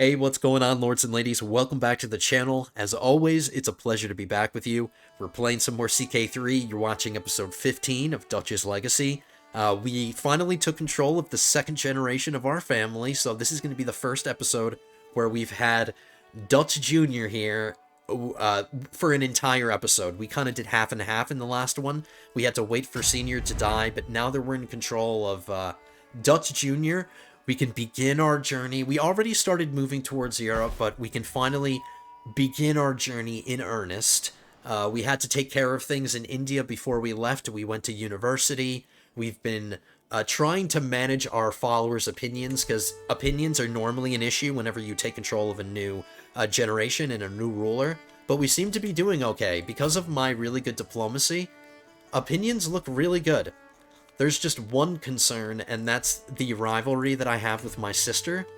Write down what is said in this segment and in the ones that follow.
Hey, what's going on, lords and ladies? Welcome back to the channel. As always, it's a pleasure to be back with you. We're playing some more CK3. You're watching episode 15 of Dutch's Legacy. We finally took control of the second generation of our family, so this is going to be the first episode where we've had Dutch Jr. here for an entire episode. We kind of did half and half in the last one. We had to wait for Senior to die, but now that we're in control of Dutch Jr., we can begin our journey. We already started moving towards Europe, but we can finally begin our journey in earnest. We had to take care of things in India before we left. We went to university. We've been trying to manage our followers' opinions, because opinions are normally an issue whenever you take control of a new generation and a new ruler. But we seem to be doing okay. Because of my really good diplomacy, opinions look really good. There's just one concern, and that's the rivalry that I have with my sister.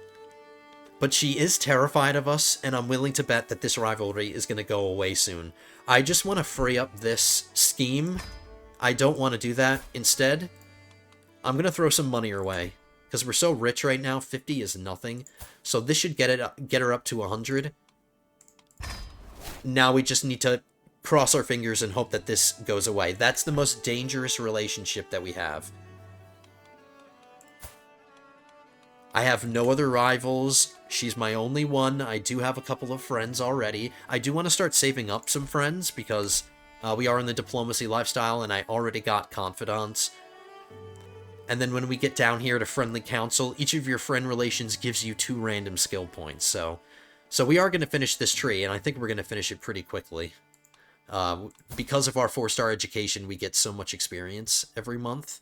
But she is terrified of us, and I'm willing to bet that this rivalry is going to go away soon. I just want to free up this scheme. I don't want to do that. Instead, I'm going to throw some money her way. Because we're so rich right now, 50 is nothing. So this should get her up to 100. Now we just need to cross our fingers and hope that this goes away. That's the most dangerous relationship that we have. I have no other rivals. She's my only one. I do have a couple of friends already. I do want to start saving up some friends because we are in the diplomacy lifestyle and I already got confidants. And then when we get down here to friendly council, each of your friend relations gives you 2 random skill points. So we are going to finish this tree, and I think we're going to finish it pretty quickly. Because of our 4-star education, we get so much experience every month.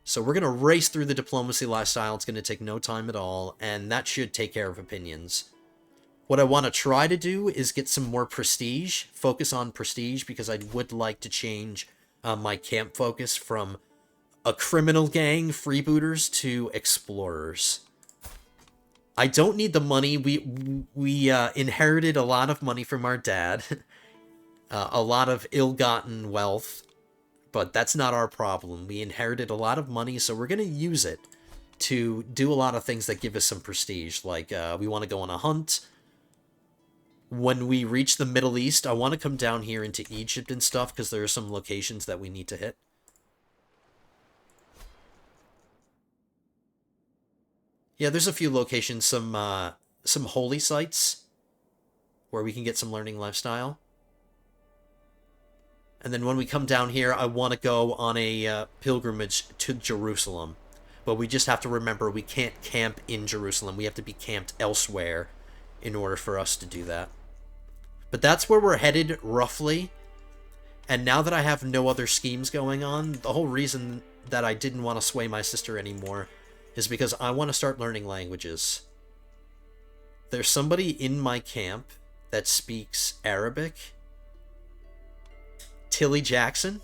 So we're going to race through the diplomacy lifestyle. It's going to take no time at all, and that should take care of opinions. What I want to try to do is get some more prestige, focus on prestige, because I would like to change my camp focus from a criminal gang, freebooters, to explorers. I don't need the money. We inherited a lot of money from our dad. A lot of ill-gotten wealth, but that's not our problem. We inherited a lot of money, so we're going to use it to do a lot of things that give us some prestige. Like, we want to go on a hunt. When we reach the Middle East, I want to come down here into Egypt and stuff, because there are some locations that we need to hit. Yeah, there's a few locations, some holy sites, where we can get some learning lifestyle. And then when we come down here, I want to go on a pilgrimage to Jerusalem. But we just have to remember we can't camp in Jerusalem. We have to be camped elsewhere in order for us to do that. But that's where we're headed, roughly. And now that I have no other schemes going on, the whole reason that I didn't want to sway my sister anymore is because I want to start learning languages. There's somebody in my camp that speaks Arabic. Tilly Jackson.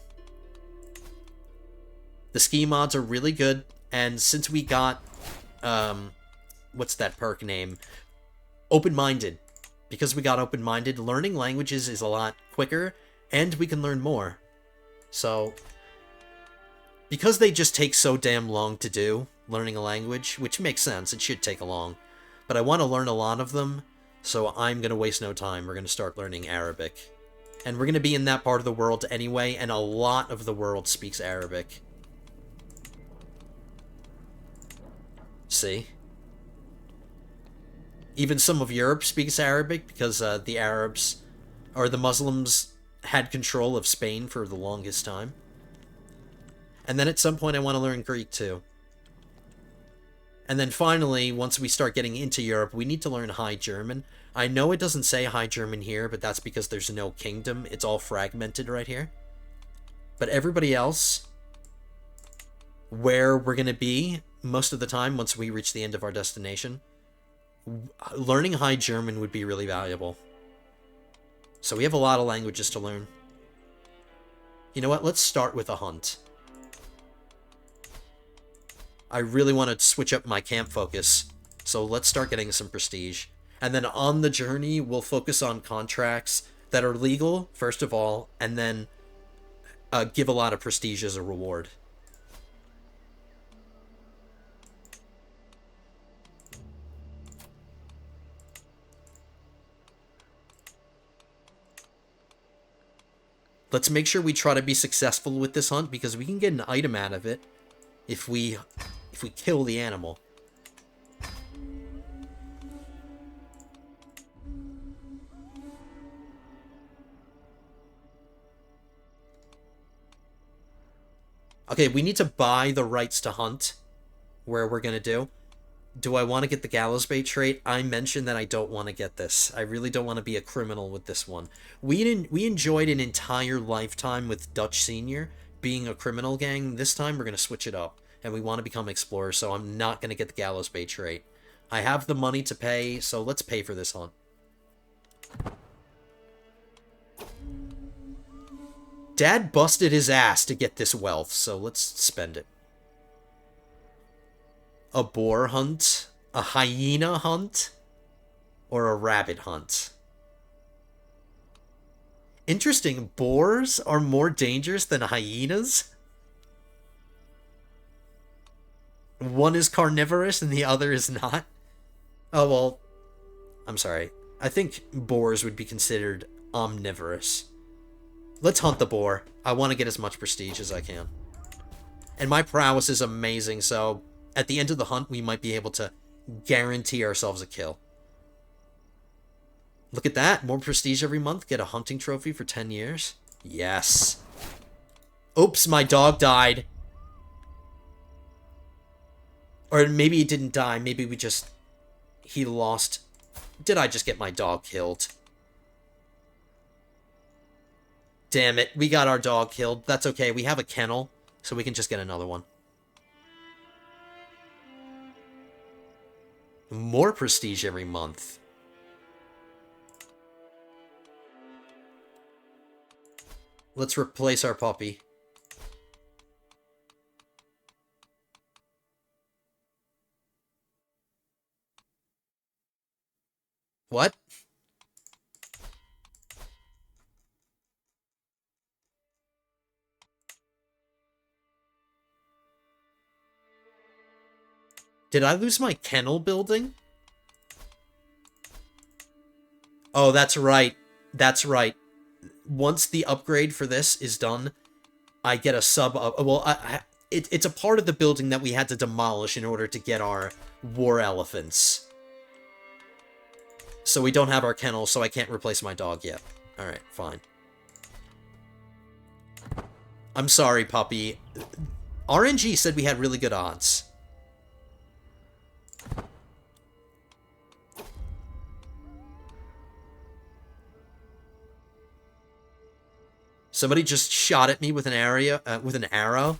The ski mods are really good, and since we got, what's that perk name? Open-minded. Because we got open-minded, learning languages is a lot quicker, and we can learn more. So, because they just take so damn long to do, learning a language, which makes sense, it should take long, but I want to learn a lot of them, so I'm going to waste no time. We're going to start learning Arabic. And we're going to be in that part of the world anyway, and a lot of the world speaks Arabic. See? Even some of Europe speaks Arabic, because the Arabs, or the Muslims, had control of Spain for the longest time. And then at some point I want to learn Greek too. And then finally, once we start getting into Europe, we need to learn High German. I know it doesn't say High German here, but that's because there's no kingdom. It's all fragmented right here. But everybody else, where we're going to be most of the time once we reach the end of our destination, learning High German would be really valuable. So we have a lot of languages to learn. You know what? Let's start with a hunt. I really want to switch up my camp focus, so let's start getting some prestige. And then on the journey, we'll focus on contracts that are legal, first of all, and then give a lot of prestige as a reward. Let's make sure we try to be successful with this hunt, because we can get an item out of it if we kill the animal. Okay, we need to buy the rights to hunt where we're going to do. Do I want to get the gallows bait trait? I mentioned that I don't want to get this. I really don't want to be a criminal with this one. We enjoyed an entire lifetime with Dutch Senior being a criminal gang. This time we're going to switch it up, and we want to become explorers, so I'm not going to get the gallows bait trait. I have the money to pay, so let's pay for this hunt. Dad busted his ass to get this wealth, so let's spend it. A boar hunt, a hyena hunt, or a rabbit hunt. Interesting, boars are more dangerous than hyenas? One is carnivorous and the other is not? Oh, well, I'm sorry. I think boars would be considered omnivorous. Let's hunt the boar. I want to get as much prestige as I can. And my prowess is amazing, so at the end of the hunt, we might be able to guarantee ourselves a kill. Look at that. More prestige every month. Get a hunting trophy for 10 years. Yes. Oops, my dog died. Or maybe it didn't die. Maybe we just... He lost... Did I just get my dog killed? Damn it. We got our dog killed. That's okay. We have a kennel, so we can just get another one. More prestige every month. Let's replace our puppy. What? Did I lose my kennel building? Oh, that's right. That's right. Once the upgrade for this is done, I get a sub... Well, it's a part of the building that we had to demolish in order to get our war elephants. So we don't have our kennel, so I can't replace my dog yet. Alright, fine. I'm sorry, puppy. RNG said we had really good odds. Somebody just shot at me with an arrow.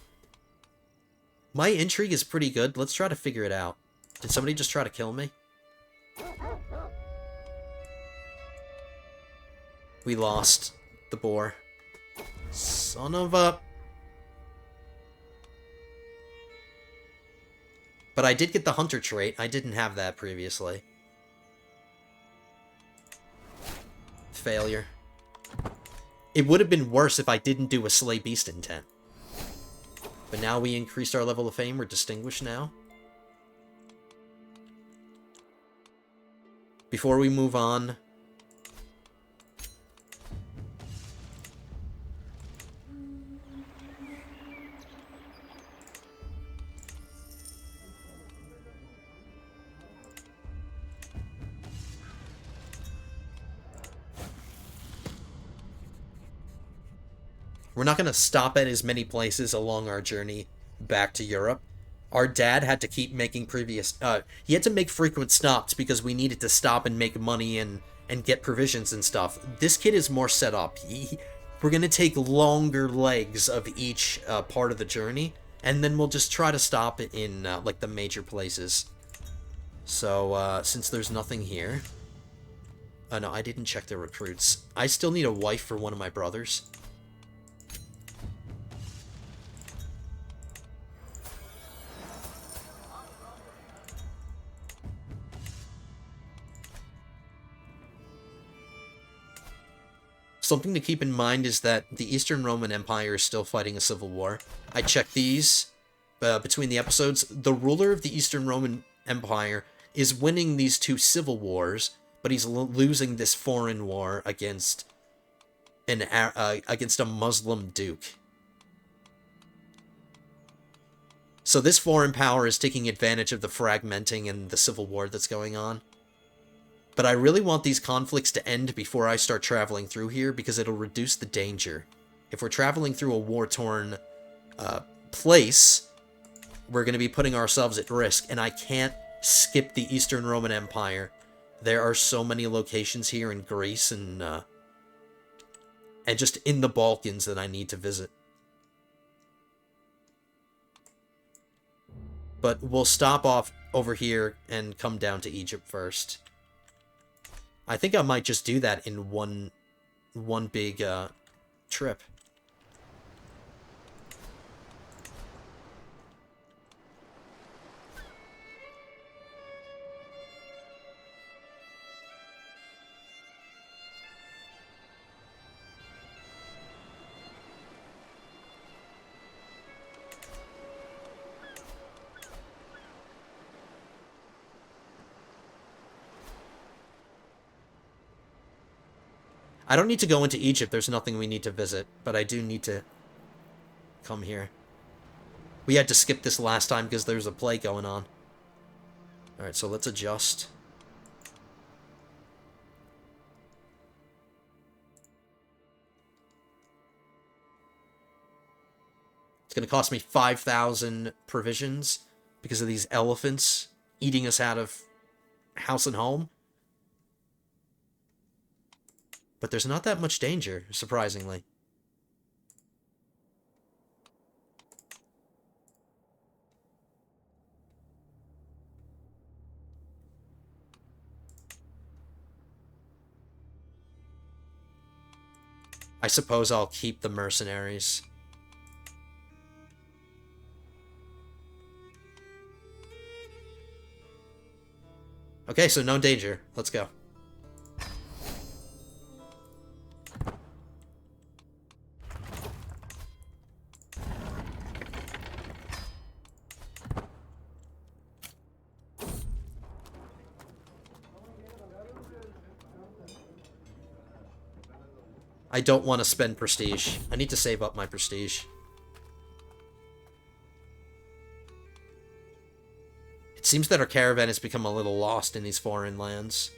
My intrigue is pretty good. Let's try to figure it out. Did somebody just try to kill me? We lost the boar. Son of a... But I did get the hunter trait. I didn't have that previously. Failure. It would have been worse if I didn't do a slay beast intent. But now we increased our level of fame. We're distinguished now. Before we move on... We're not going to stop at as many places along our journey back to Europe. Our dad had to keep making he had to make frequent stops because we needed to stop and make money and get provisions and stuff. This kid is more set up. We're going to take longer legs of each part of the journey, and then we'll just try to stop in like the major places. So, since there's nothing here... Oh, no, I didn't check the recruits. I still need a wife for one of my brothers. Something to keep in mind is that the Eastern Roman Empire is still fighting a civil war. I checked these between the episodes. The ruler of the Eastern Roman Empire is winning these two civil wars, but he's losing this foreign war against against a Muslim duke. So this foreign power is taking advantage of the fragmenting and the civil war that's going on. But I really want these conflicts to end before I start traveling through here, because it'll reduce the danger. If we're traveling through a war-torn place, we're going to be putting ourselves at risk, and I can't skip the Eastern Roman Empire. There are so many locations here in Greece and just in the Balkans that I need to visit. But we'll stop off over here and come down to Egypt first. I think I might just do that in one big trip. I don't need to go into Egypt. There's nothing we need to visit, but I do need to come here. We had to skip this last time because there's a plague going on. Alright, so let's adjust. It's going to cost me 5,000 provisions because of these elephants eating us out of house and home. But there's not that much danger, surprisingly. I suppose I'll keep the mercenaries. Okay, so no danger. Let's go. I don't want to spend prestige. I need to save up my prestige. It seems that our caravan has become a little lost in these foreign lands.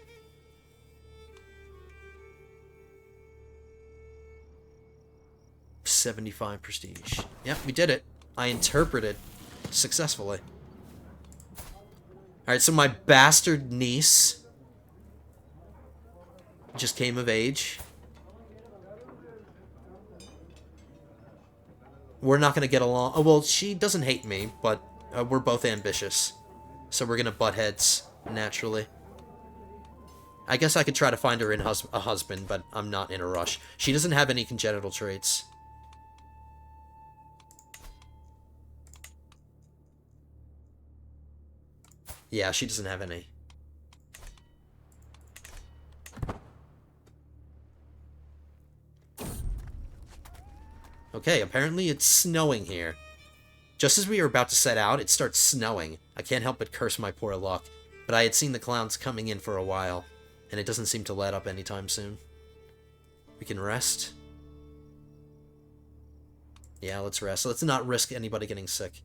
$75 prestige. Yep, we did it. I interpreted successfully. Alright, so my bastard niece just came of age. We're not going to get along. Oh, well, she doesn't hate me, but we're both ambitious. So we're going to butt heads, naturally. I guess I could try to find her a husband, but I'm not in a rush. She doesn't have any congenital traits. Yeah, she doesn't have any. Okay, apparently it's snowing here. Just as we were about to set out, it starts snowing. I can't help but curse my poor luck. But I had seen the clouds coming in for a while, and it doesn't seem to let up anytime soon. We can rest. Yeah, let's rest. Let's not risk anybody getting sick.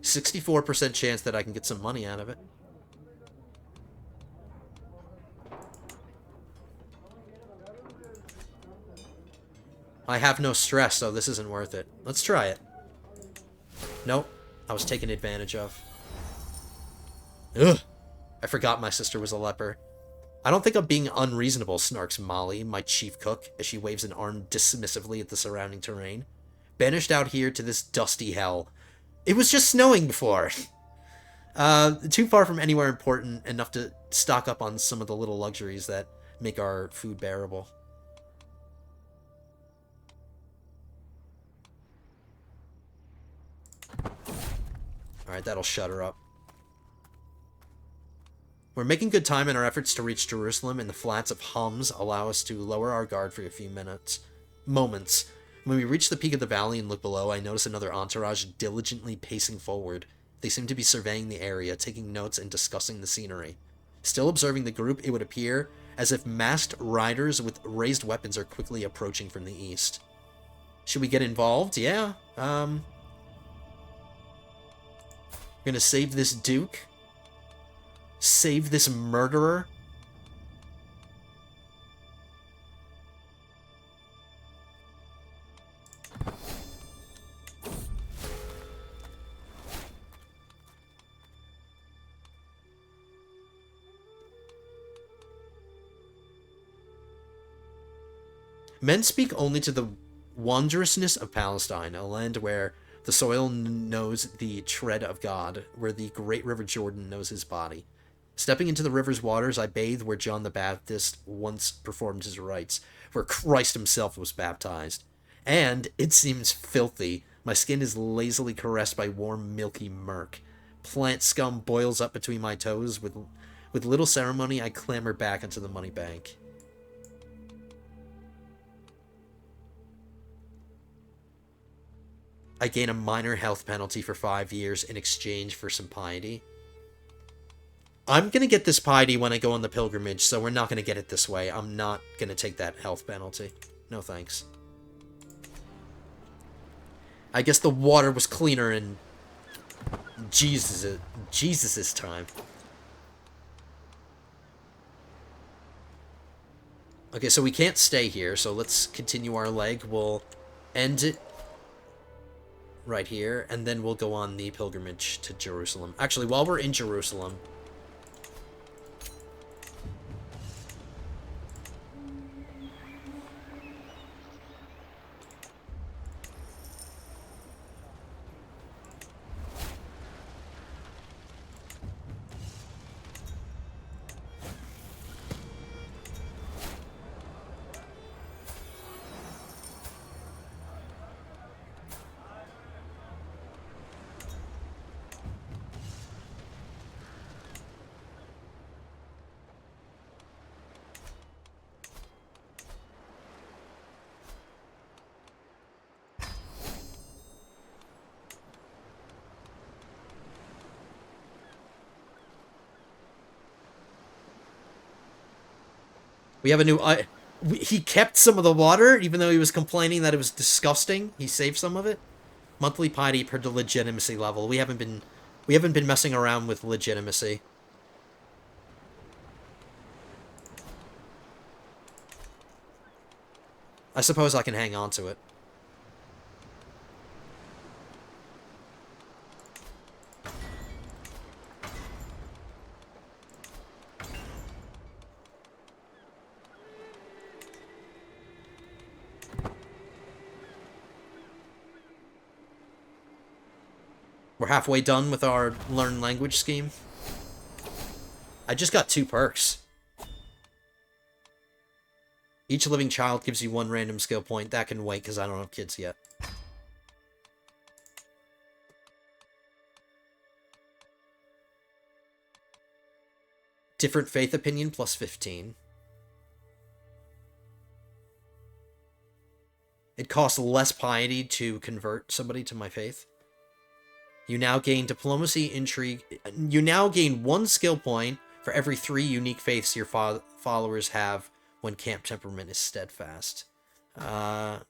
64% chance that I can get some money out of it. I have no stress, so this isn't worth it. Let's try it. Nope. I was taken advantage of. Ugh. I forgot my sister was a leper. I don't think I'm being unreasonable, snarks Molly, my chief cook, as she waves an arm dismissively at the surrounding terrain. Banished out here to this dusty hell. It was just snowing before. Too far from anywhere important enough to stock up on some of the little luxuries that make our food bearable. Alright, that'll shut her up. We're making good time in our efforts to reach Jerusalem, and the flats of Hums allow us to lower our guard for a few moments. When we reach the peak of the valley and look below, I notice another entourage diligently pacing forward. They seem to be surveying the area, taking notes and discussing the scenery. Still observing the group, it would appear as if masked riders with raised weapons are quickly approaching from the east. Should we get involved? Yeah. We're gonna save this Duke. Save this murderer. Men speak only to the wondrousness of Palestine, a land where the soil knows the tread of God, where the great river Jordan knows his body. Stepping into the river's waters, I bathe where John the Baptist once performed his rites, where Christ himself was baptized. And, it seems filthy, my skin is lazily caressed by warm, milky murk. Plant scum boils up between my toes. With little ceremony, I clamber back into the money bank. I gain a minor health penalty for 5 years in exchange for some piety. I'm going to get this piety when I go on the pilgrimage, so we're not going to get it this way. I'm not going to take that health penalty. No thanks. I guess the water was cleaner in Jesus' time. Okay, so we can't stay here, so let's continue our leg. We'll end it right here, and then we'll go on the pilgrimage to Jerusalem. Actually, while we're in Jerusalem, we have a new... he kept some of the water, even though he was complaining that it was disgusting. He saved some of it. Monthly piety per the legitimacy level. We haven't been messing around with legitimacy. I suppose I can hang on to it. We're halfway done with our learn language scheme. I just got 2 perks. Each living child gives you 1 random skill point. That can wait because I don't have kids yet. Different faith opinion plus 15. It costs less piety to convert somebody to my faith. You now gain diplomacy, intrigue. You now gain 1 skill point for every 3 unique faiths your followers have when camp temperament is steadfast. I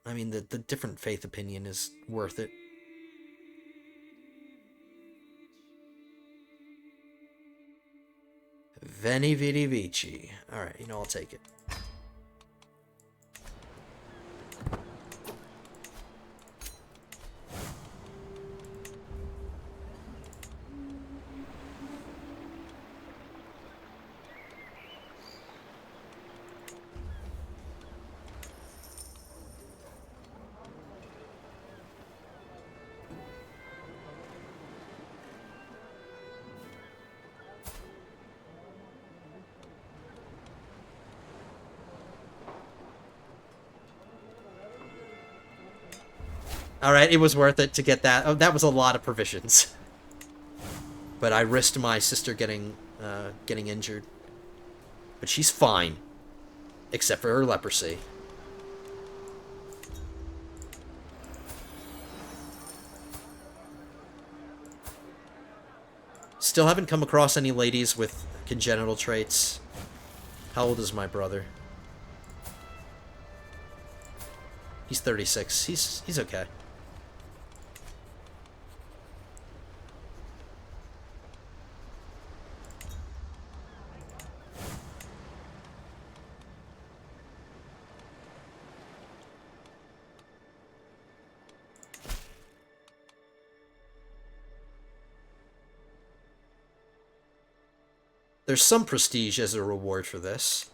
mean, the different faith opinion is worth it. Veni Vidi Vici. Alright, you know, I'll take it. Alright, it was worth it to get that. Oh, that was a lot of provisions. But I risked my sister getting injured. But she's fine. Except for her leprosy. Still haven't come across any ladies with congenital traits. How old is my brother? He's 36. He's okay. There's some prestige as a reward for this.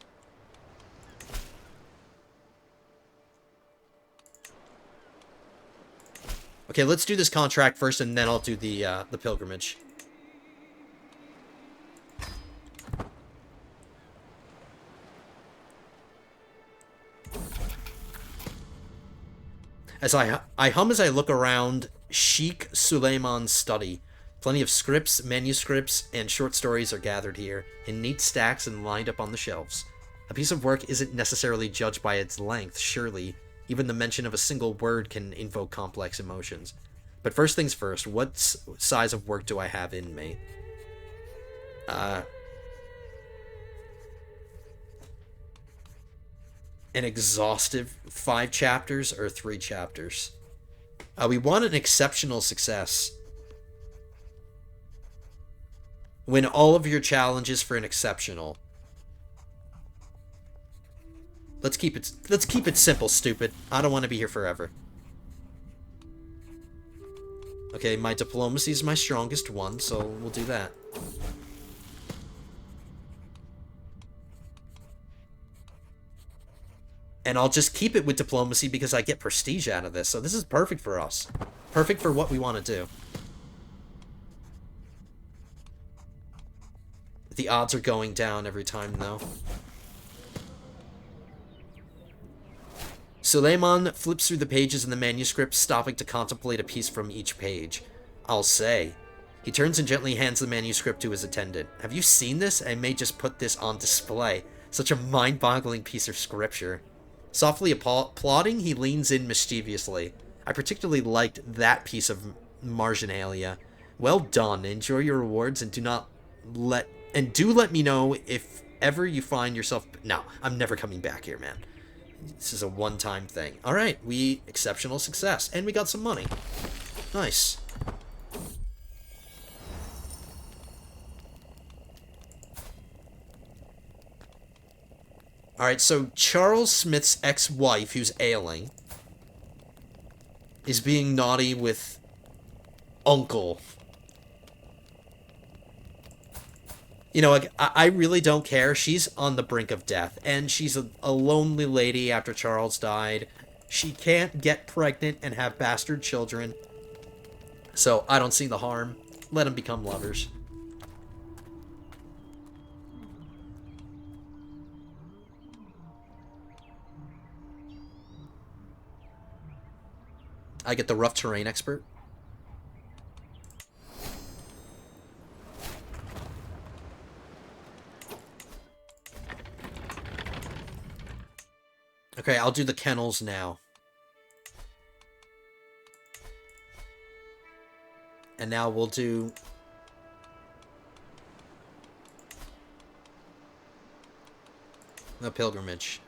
Okay, let's do this contract first, and then I'll do the pilgrimage. As I hum as I look around Sheikh Suleiman's study. Plenty of scripts, manuscripts, and short stories are gathered here, in neat stacks and lined up on the shelves. A piece of work isn't necessarily judged by its length, surely. Even the mention of a single word can invoke complex emotions. But first things first, what size of work do I have in me? An exhaustive 5 chapters or 3 chapters? We want an exceptional success. Win all of your challenges for an exceptional. Let's keep it simple, stupid. I don't want to be here forever. Okay, my diplomacy is my strongest one, so we'll do that. And I'll just keep it with diplomacy because I get prestige out of this, so this is perfect for us. Perfect for what we want to do. The odds are going down every time, though. Suleiman flips through the pages in the manuscript, stopping to contemplate a piece from each page. I'll say. He turns and gently hands the manuscript to his attendant. Have you seen this? I may just put this on display. Such a mind-boggling piece of scripture. Softly applauding, he leans in mischievously. I particularly liked that piece of marginalia. Well done. Enjoy your rewards and do let me know if ever you find yourself... No, I'm never coming back here, man. This is a one-time thing. Alright, exceptional success. And we got some money. Nice. Alright, so Charles Smith's ex-wife, who's ailing, is being naughty with Uncle. You know, I really don't care. She's on the brink of death, and she's a lonely lady after Charles died. She can't get pregnant and have bastard children. So, I don't see the harm. Let them become lovers. I get the rough terrain expert. Okay, I'll do the kennels now. And now we'll do... the pilgrimage.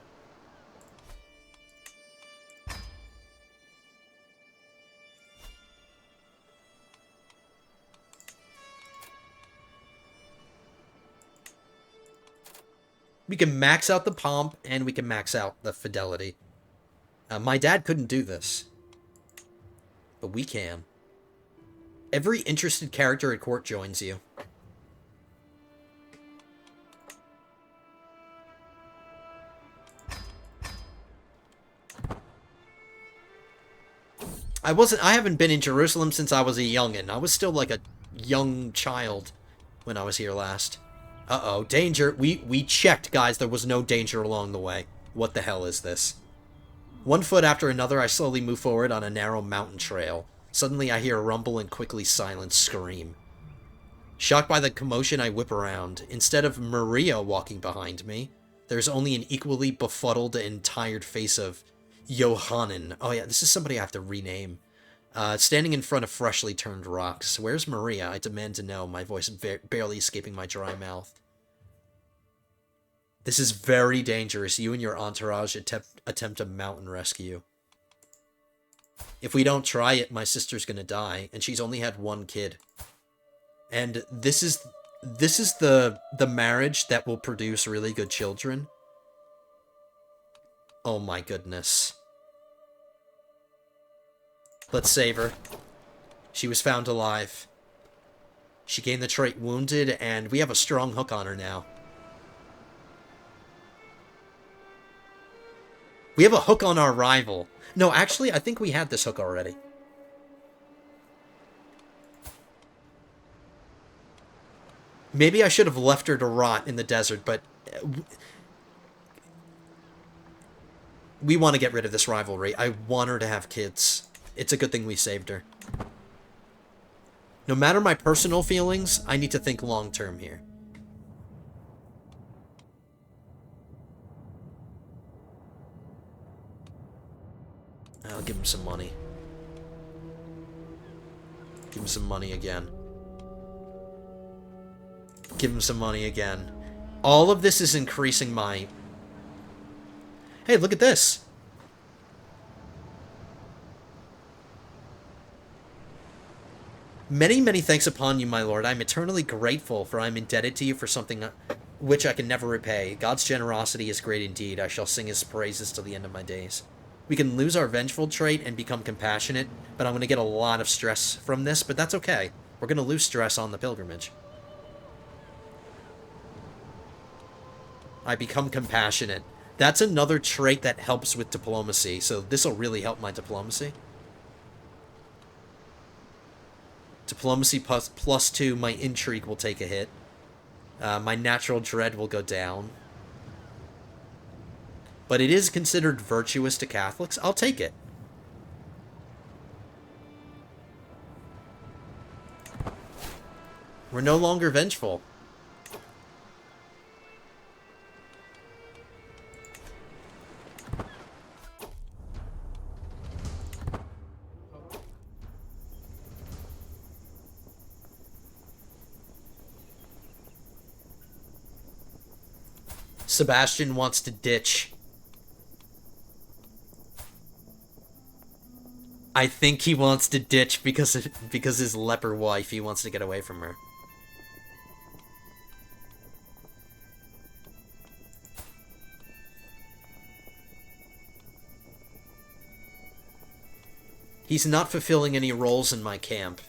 We can max out the pomp, and we can max out the fidelity. My dad couldn't do this. But we can. Every interested character at court joins you. I haven't been in Jerusalem since I was a youngin'. I was still like a young child when I was here last. Uh-oh, danger. We checked, guys. There was no danger along the way. What the hell is this? One foot after another, I slowly move forward on a narrow mountain trail. Suddenly, I hear a rumble and quickly silent scream. Shocked by the commotion, I whip around. Instead of Maria walking behind me, there's only an equally befuddled and tired face of Johannin. Oh yeah, this is somebody I have to rename. Standing in front of freshly turned rocks. Where's Maria? I demand to know, my voice barely escaping my dry mouth. This is very dangerous. You and your entourage attempt a mountain rescue. If we don't try it, my sister's gonna die, and she's only had one kid. And this is the marriage that will produce really good children. Oh my goodness. Let's save her. She was found alive. She gained the trait wounded, and we have a strong hook on her now. We have a hook on our rival. No, actually, I think we had this hook already. Maybe I should have left her to rot in the desert, but we want to get rid of this rivalry. I want her to have kids. It's a good thing we saved her. No matter my personal feelings, I need to think long-term here. I'll give him some money. Give him some money again. Give him some money again. All of this is increasing my... Hey, look at this! Many, many thanks upon you, my lord. I am eternally grateful, for I am indebted to you for something which I can never repay. God's generosity is great indeed. I shall sing his praises till the end of my days. We can lose our vengeful trait and become compassionate, but I'm going to get a lot of stress from this, but that's okay. We're going to lose stress on the pilgrimage. I become compassionate. That's another trait that helps with diplomacy, so this will really help my diplomacy. Diplomacy plus 2, my intrigue will take a hit. My natural dread will go down. But it is considered virtuous to Catholics. I'll take it. We're no longer vengeful. Sebastian wants to ditch. I think he wants to ditch because his leper wife, he wants to get away from her. He's not fulfilling any roles in my camp.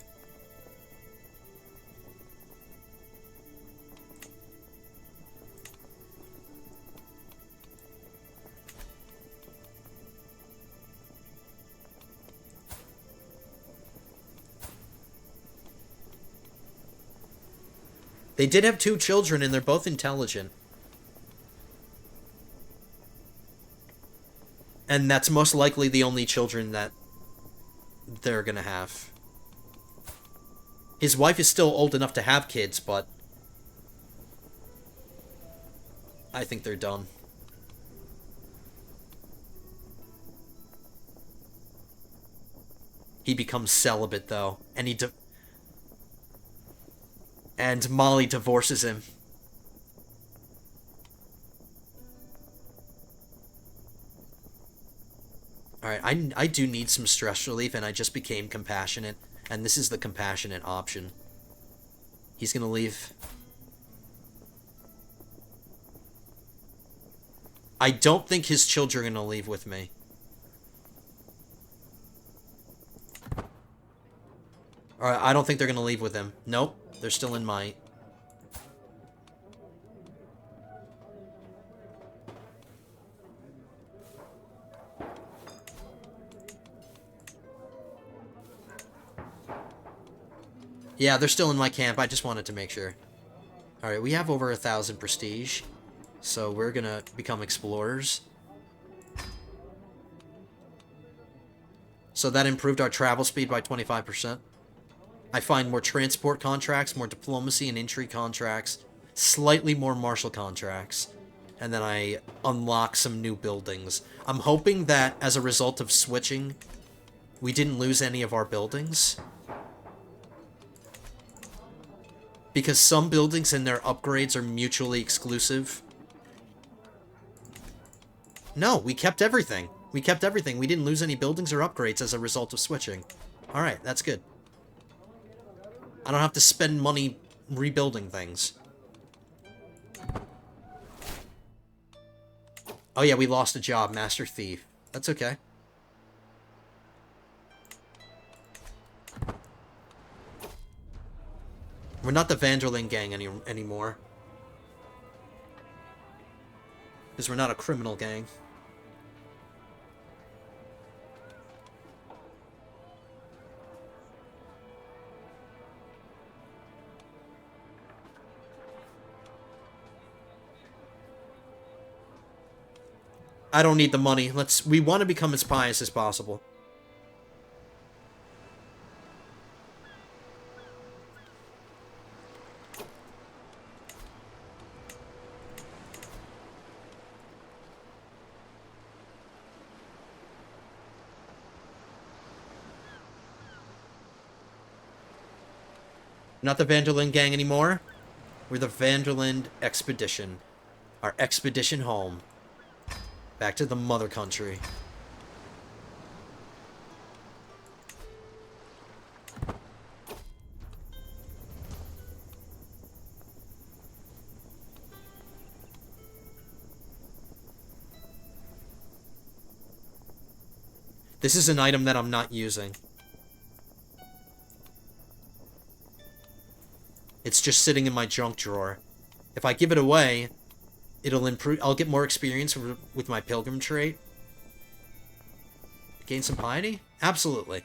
They did have 2 children, and they're both intelligent. And that's most likely the only children that they're gonna have. His wife is still old enough to have kids, but I think they're done. He becomes celibate, though, and and Molly divorces him. Alright, I do need some stress relief, and I just became compassionate, and this is the compassionate option. He's gonna leave. I don't think his children are gonna leave with me. Alright, I don't think they're gonna leave with him. Nope. They're still in my... Yeah, they're still in my camp. I just wanted to make sure. Alright, we have over 1,000 prestige. So we're gonna become explorers. So that improved our travel speed by 25%. I find more transport contracts, more diplomacy and intrigue contracts, slightly more martial contracts, and then I unlock some new buildings. I'm hoping that as a result of switching, we didn't lose any of our buildings. Because some buildings and their upgrades are mutually exclusive. No, we kept everything. We kept everything. We didn't lose any buildings or upgrades as a result of switching. Alright, that's good. I don't have to spend money rebuilding things. Oh yeah, we lost a job, Master Thief. That's okay. We're not the Van Der Linde gang anymore. Because we're not a criminal gang. I don't need the money. We want to become as pious as possible. Not the Van Der Linde gang anymore. We're the Van Der Linde expedition. Our expedition home. Back to the mother country. This is an item that I'm not using. It's just sitting in my junk drawer. If I give it away, it'll improve. I'll get more experience with my pilgrim trait. Gain some piety? Absolutely.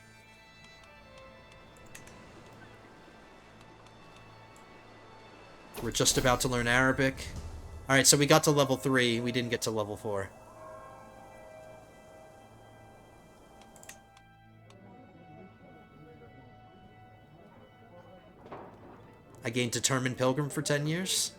We're just about to learn Arabic. Alright, so we got to level 3. We didn't get to level 4. I gained Determined Pilgrim for 10 years.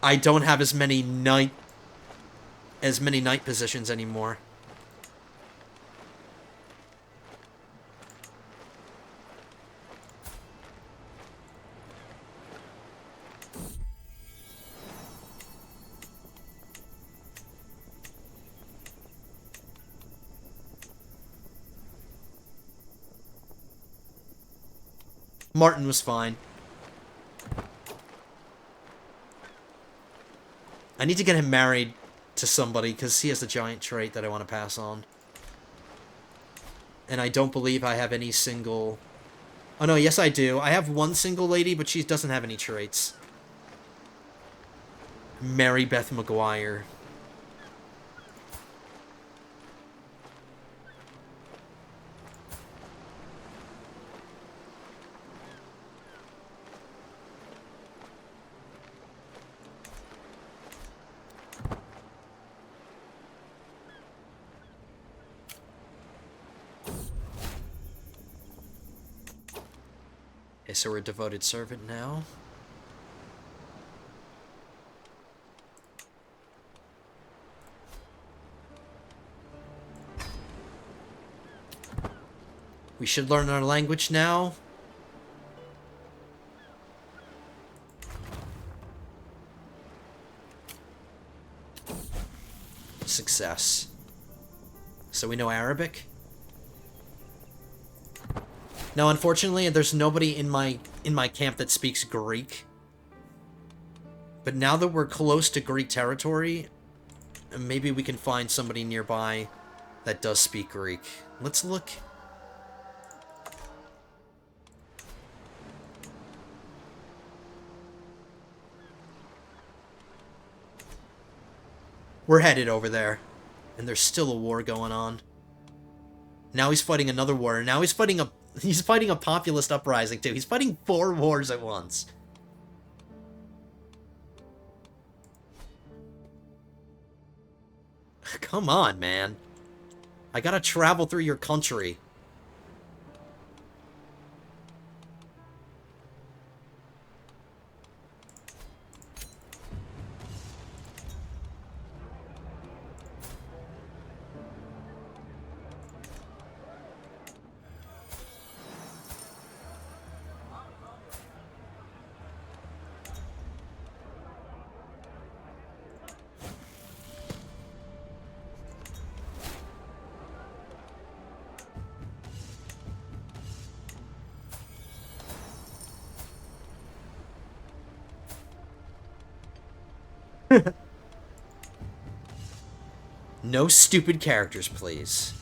I don't have as many knight positions anymore. Martin was fine. I need to get him married to somebody, because he has a giant trait that I want to pass on. And I don't believe I have any single... Oh no, yes I do. I have one single lady, but she doesn't have any traits. Mary Beth McGuire. Okay, so we're a devoted servant now. We should learn our language now. Success. So we know Arabic. Now, unfortunately, there's nobody in my camp that speaks Greek. But now that we're close to Greek territory, maybe we can find somebody nearby that does speak Greek. Let's look. We're headed over there, and there's still a war going on. Now he's fighting another war. Now he's fighting a populist uprising too. He's fighting 4 wars at once. Come on, man. I gotta travel through your country. No stupid characters, please.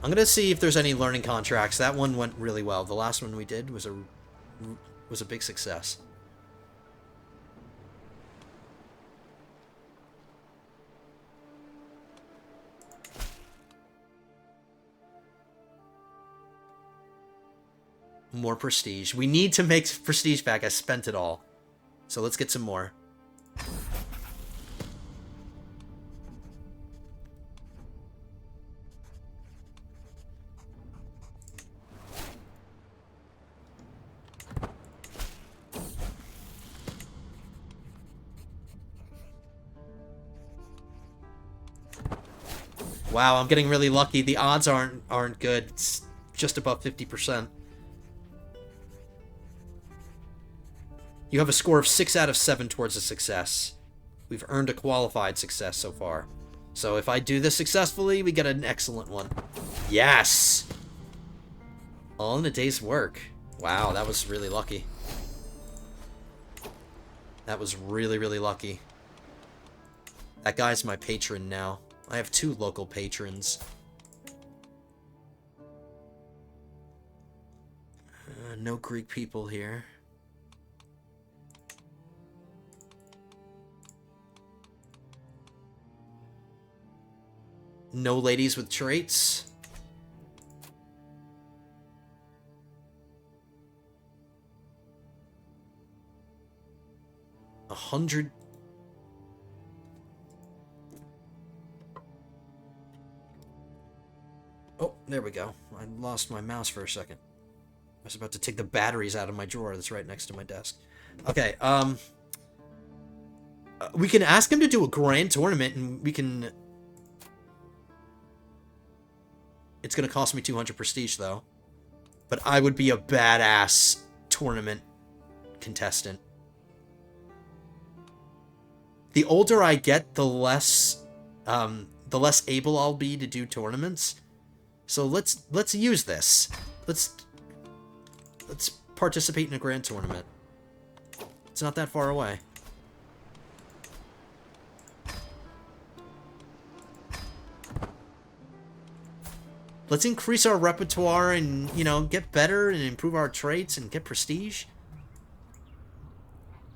I'm gonna see if there's any learning contracts. That one went really well. The last one we did was a big success. More prestige. We need to make prestige back. I spent it all. So let's get some more. Wow, I'm getting really lucky. The odds aren't good. It's just above 50%. You have a score of 6 out of 7 towards a success. We've earned a qualified success so far. So if I do this successfully, we get an excellent one. Yes! All in a day's work. Wow, that was really lucky. That was really, really lucky. That guy's my patron now. I have 2 local patrons. No Greek people here. No ladies with traits. A 100. Oh, there we go. I lost my mouse for a second. I was about to take the batteries out of my drawer that's right next to my desk. Okay, we can ask him to do a grand tournament, and we can... It's gonna cost me 200 prestige, though. But I would be a badass tournament contestant. The older I get, the less able I'll be to do tournaments. So let's use this. Let's participate in a grand tournament. It's not that far away. Let's increase our repertoire and, you know, get better and improve our traits and get prestige.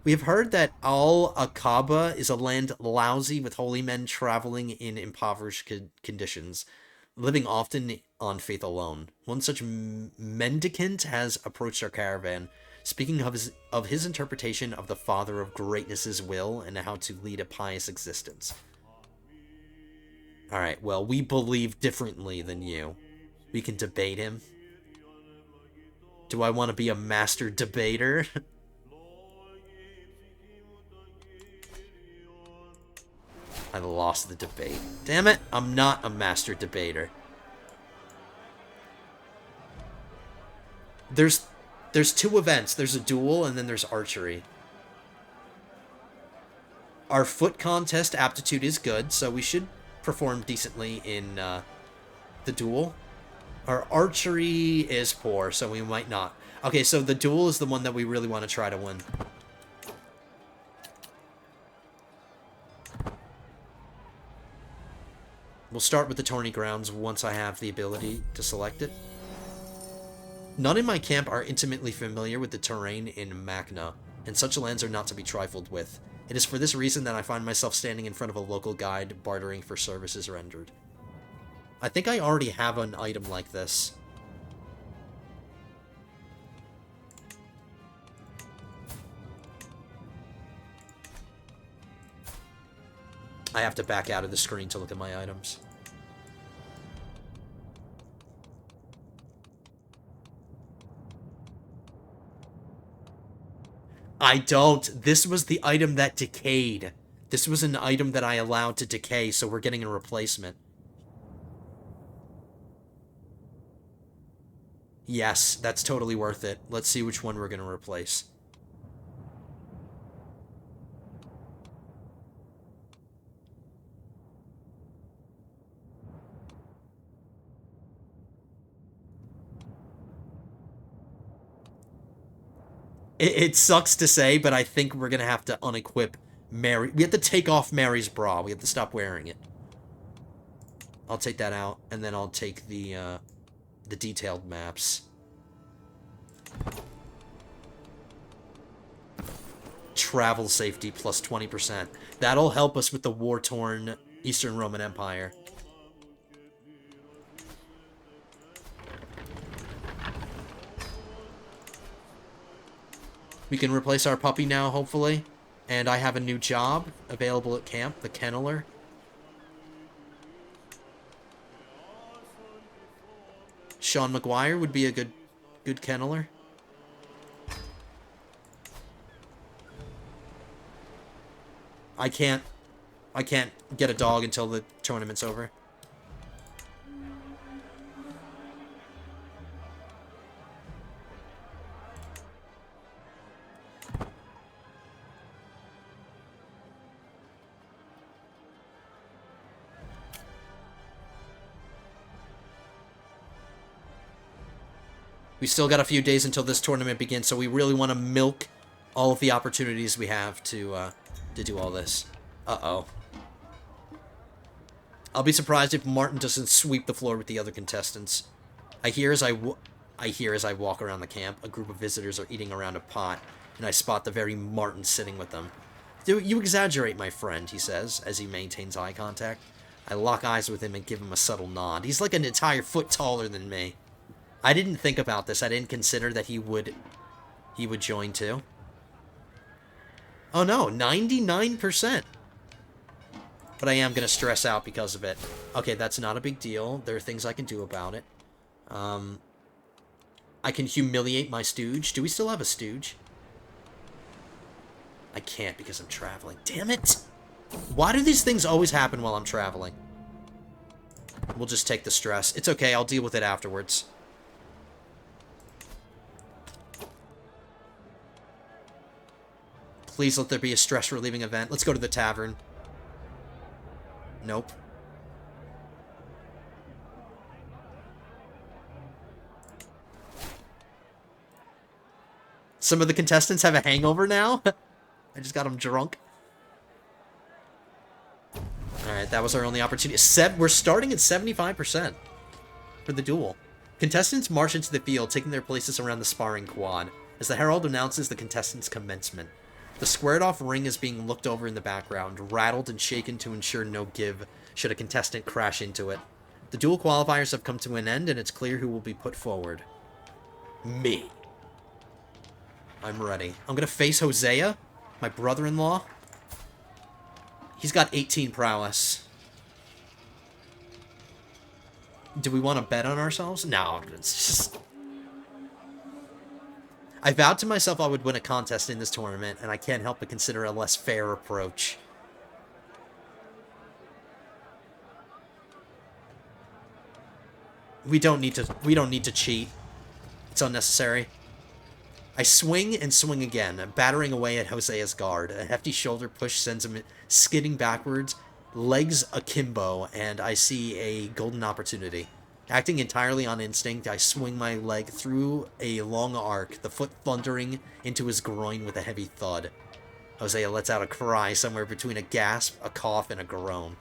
We have heard that Al-Aqaba is a land lousy with holy men traveling in impoverished conditions, living often on faith alone. One such mendicant has approached our caravan, speaking of his interpretation of the Father of Greatness's will and how to lead a pious existence. Alright, well, we believe differently than you. We can debate him. Do I want to be a master debater? I lost the debate. Damn it, I'm not a master debater. There's 2 events. There's a duel and then there's archery. Our foot contest aptitude is good, so we should perform decently in the duel. Our archery is poor, so we might not. Okay, so the duel is the one that we really want to try to win. We'll start with the tourney grounds once I have the ability to select it. None in my camp are intimately familiar with the terrain in Magna, and such lands are not to be trifled with. It is for this reason that I find myself standing in front of a local guide, bartering for services rendered. I think I already have an item like this. I have to back out of the screen to look at my items. I don't. This was the item that decayed. This was an item that I allowed to decay, so we're getting a replacement. Yes, that's totally worth it. Let's see which one we're going to replace. It sucks to say, but I think we're going to have to unequip Mary. We have to take off Mary's bra. We have to stop wearing it. I'll take that out, and then I'll take the detailed maps. Travel safety plus 20%. That'll help us with the war-torn Eastern Roman Empire. We can replace our puppy now, hopefully. And I have a new job available at camp, the kenneler. Sean McGuire would be a good kenneler. I can't get a dog until the tournament's over. We still got a few days until this tournament begins, so we really want to milk all of the opportunities we have to do all this. Uh-oh. I'll be surprised if Martin doesn't sweep the floor with the other contestants. I hear as I walk around the camp, a group of visitors are eating around a pot, and I spot the very Martin sitting with them. You exaggerate, my friend, he says, as he maintains eye contact. I lock eyes with him and give him a subtle nod. He's like an entire foot taller than me. I didn't think about this. I didn't consider that he would join too. Oh no, 99%. But I am going to stress out because of it. Okay, that's not a big deal. There are things I can do about it. I can humiliate my stooge. Do we still have a stooge? I can't because I'm traveling. Damn it! Why do these things always happen while I'm traveling? We'll just take the stress. It's okay, I'll deal with it afterwards. Please let there be a stress-relieving event. Let's go to the tavern. Nope. Some of the contestants have a hangover now? I just got them drunk. Alright, that was our only opportunity. We're starting at 75% for the duel. Contestants march into the field, taking their places around the sparring quad, as the herald announces the contestants' commencement. The squared-off ring is being looked over in the background, rattled and shaken to ensure no give should a contestant crash into it. The duel qualifiers have come to an end, and it's clear who will be put forward. Me. I'm ready. I'm gonna face Hosea, my brother-in-law. He's got 18 prowess. Do we want to bet on ourselves? No, it's just... I vowed to myself I would win a contest in this tournament, and I can't help but consider a less fair approach. We don't need to cheat. It's unnecessary. I swing and swing again, battering away at Hosea's guard. A hefty shoulder push sends him skidding backwards, legs akimbo, and I see a golden opportunity. Acting entirely on instinct, I swing my leg through a long arc, the foot thundering into his groin with a heavy thud. Hosea lets out a cry somewhere between a gasp, a cough, and a groan.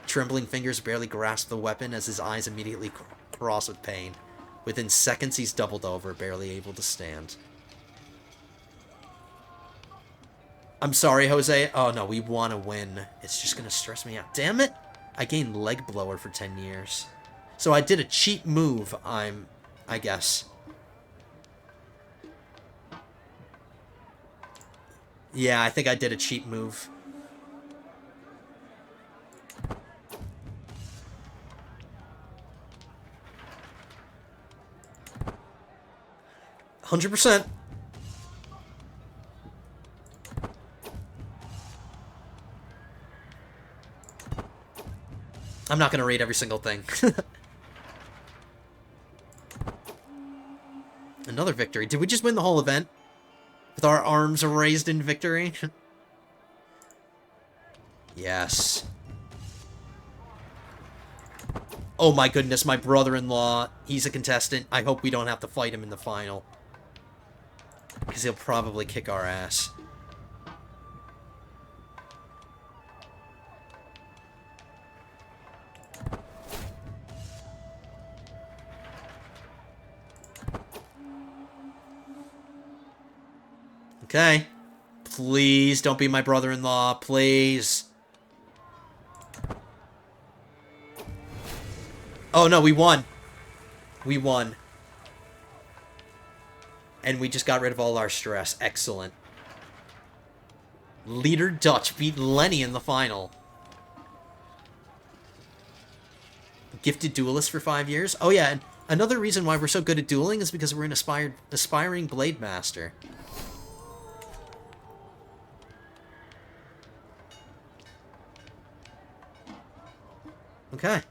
Trembling fingers barely grasp the weapon as his eyes immediately cross with pain. Within seconds, he's doubled over, barely able to stand. I'm sorry, Jose. Oh, no, we want to win. It's just going to stress me out. Damn it! I gained leg blower for 10 years. So I did a cheap move, I guess. Yeah, I think I did a cheap move. 100%. I'm not going to read every single thing. Another victory. Did we just win the whole event? With our arms raised in victory? Yes. Oh my goodness, my brother-in-law. He's a contestant. I hope we don't have to fight him in the final. Because he'll probably kick our ass. Okay. Please don't be my brother-in-law. Please. Oh no, we won. We won. And we just got rid of all our stress. Excellent. Leader Dutch beat Lenny in the final. Gifted duelist for 5 years. Oh yeah, and another reason why we're so good at dueling is because we're an aspiring blade master. Okay.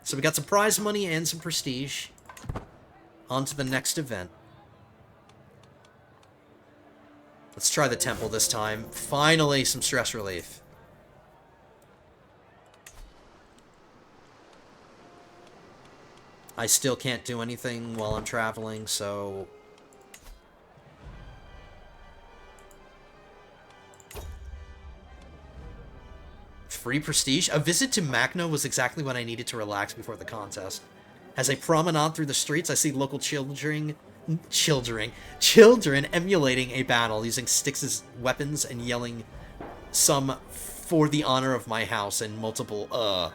So we got some prize money and some prestige. On to the next event. Let's try the temple this time. Finally, some stress relief. I still can't do anything while I'm traveling, so... Free prestige? A visit to Macno was exactly what I needed to relax before the contest. As I promenade through the streets, I see local children emulating a battle, using sticks as weapons and yelling some "for the honor of my house" and multiple I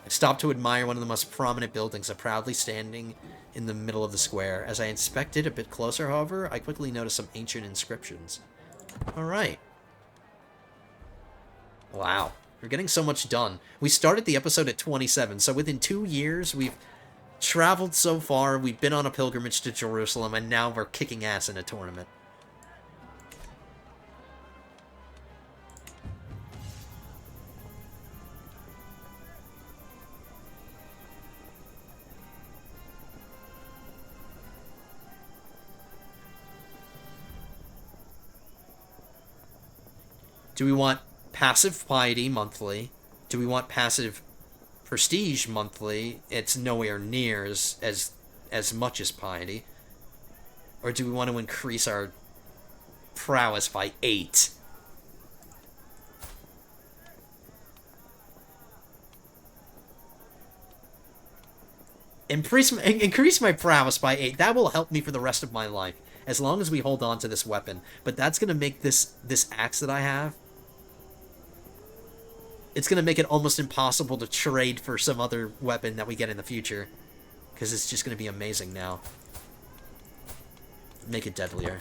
stopped to admire one of the most prominent buildings, proudly standing in the middle of the square. As I inspected a bit closer, however, I quickly noticed some ancient inscriptions. Alright. Wow. We're getting so much done. We started the episode at 27, so within 2 years, we've traveled so far, we've been on a pilgrimage to Jerusalem, and now we're kicking ass in a tournament. Do we want passive piety monthly? Do we want passive prestige monthly? It's nowhere near as much as piety. Or do we want to increase our prowess by 8? Increase my prowess by 8. That will help me for the rest of my life, as long as we hold on to this weapon. But that's going to make this axe that I have, it's going to make it almost impossible to trade for some other weapon that we get in the future. Because it's just going to be amazing now. Make it deadlier.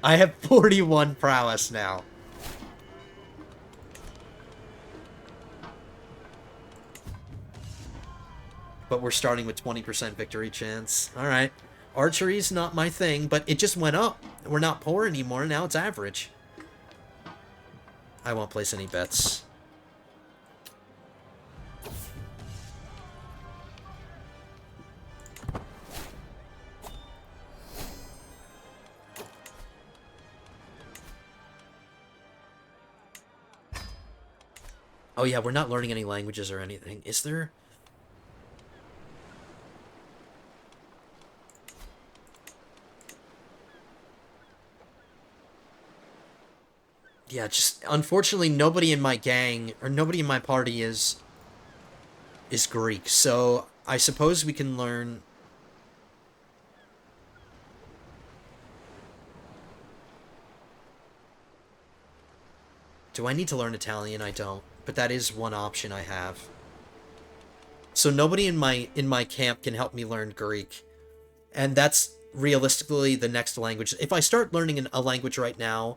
I have 41 prowess now. But we're starting with 20% victory chance. Alright. Archery's not my thing, but it just went up. We're not poor anymore, now it's average. I won't place any bets. Oh yeah, we're not learning any languages or anything. Is there? Yeah, just unfortunately nobody in my gang or nobody in my party is Greek. So I suppose we can learn. Do I need to learn Italian? I don't, but that is one option I have. So nobody in my camp can help me learn Greek. And that's realistically the next language. If I start learning a language right now,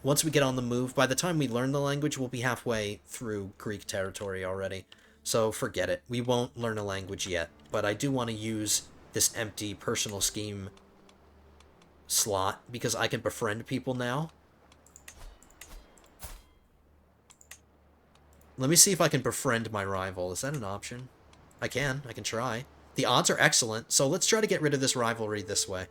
once we get on the move, by the time we learn the language, we'll be halfway through Greek territory already. So forget it. We won't learn a language yet. But I do want to use this empty personal scheme slot because I can befriend people now. Let me see if I can befriend my rival. Is that an option? I can try. The odds are excellent, so let's try to get rid of this rivalry this way.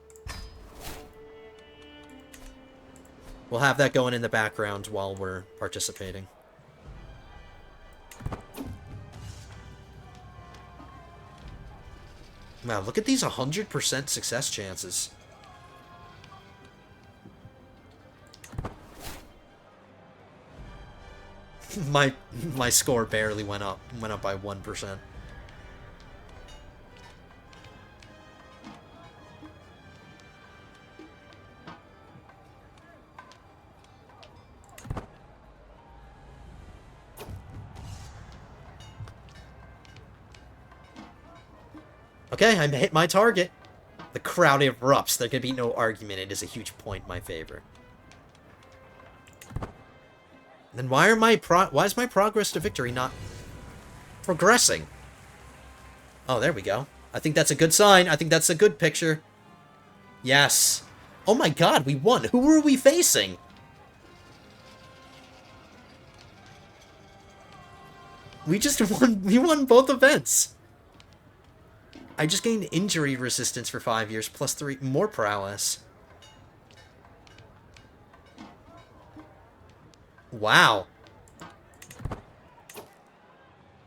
We'll have that going in the background while we're participating. Wow, look at these 100% success chances. my score barely went up. Went up by 1%. Okay, I hit my target. The crowd erupts. There can be no argument. It is a huge point in my favor. Then why is my progress to victory not progressing? Oh, there we go. I think that's a good sign. I think that's a good picture. Yes. Oh my god, we won. Who were we facing? We just won. We won both events. I just gained injury resistance for 5 years, plus 3 more prowess. Wow.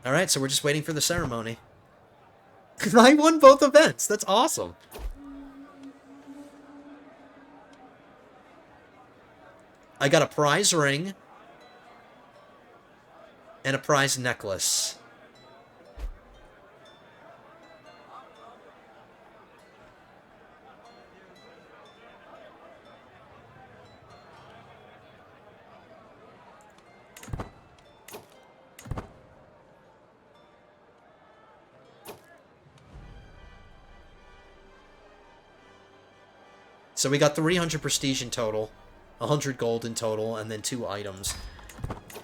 Alright, so we're just waiting for the ceremony. I won both events. That's awesome. I got a prize ring. And a prize necklace. So we got 300 prestige in total, 100 gold in total, and then 2 items.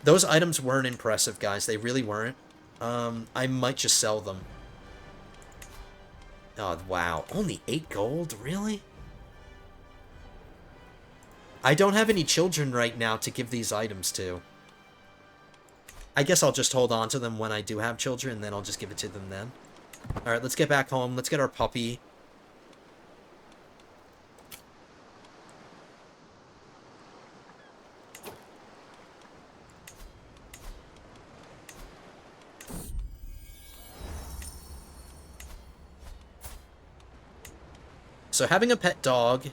Those items weren't impressive, guys. They really weren't. I might just sell them. Oh, wow. Only 8 gold? Really? I don't have any children right now to give these items to. I guess I'll just hold on to them when I do have children, and then I'll just give it to them then. Alright, let's get back home. Let's get our puppy. So having a pet dog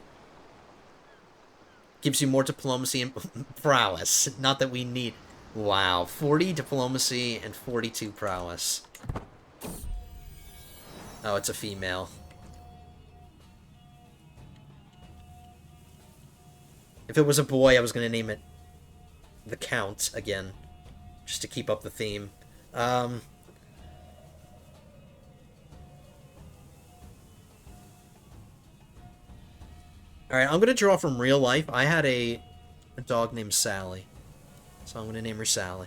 gives you more diplomacy and prowess. Not that we need... Wow, 40 diplomacy and 42 prowess. Oh, it's a female. If it was a boy, I was going to name it the Count again, just to keep up the theme. Alright, I'm going to draw from real life. I had a dog named Sally. So I'm going to name her Sally.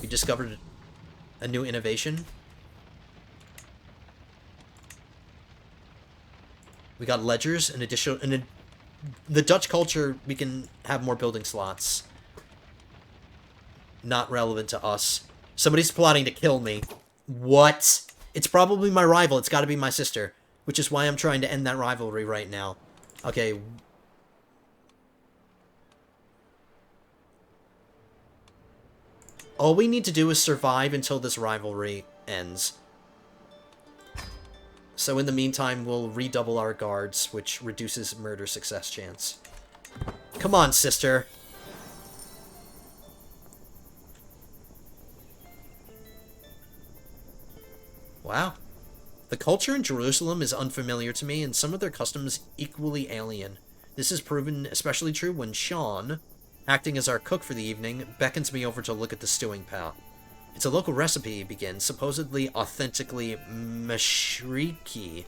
We discovered a new innovation. We got ledgers, an additional... the Dutch culture, we can have more building slots. Not relevant to us. Somebody's plotting to kill me. What? It's probably my rival. It's got to be my sister. Which is why I'm trying to end that rivalry right now. Okay. All we need to do is survive until this rivalry ends. So in the meantime, we'll redouble our guards, which reduces murder success chance. Come on, sister. Wow. The culture in Jerusalem is unfamiliar to me, and some of their customs equally alien. This is proven especially true when Sean, acting as our cook for the evening, beckons me over to look at the stewing pot. It's a local recipe, he begins, supposedly authentically Mashriki.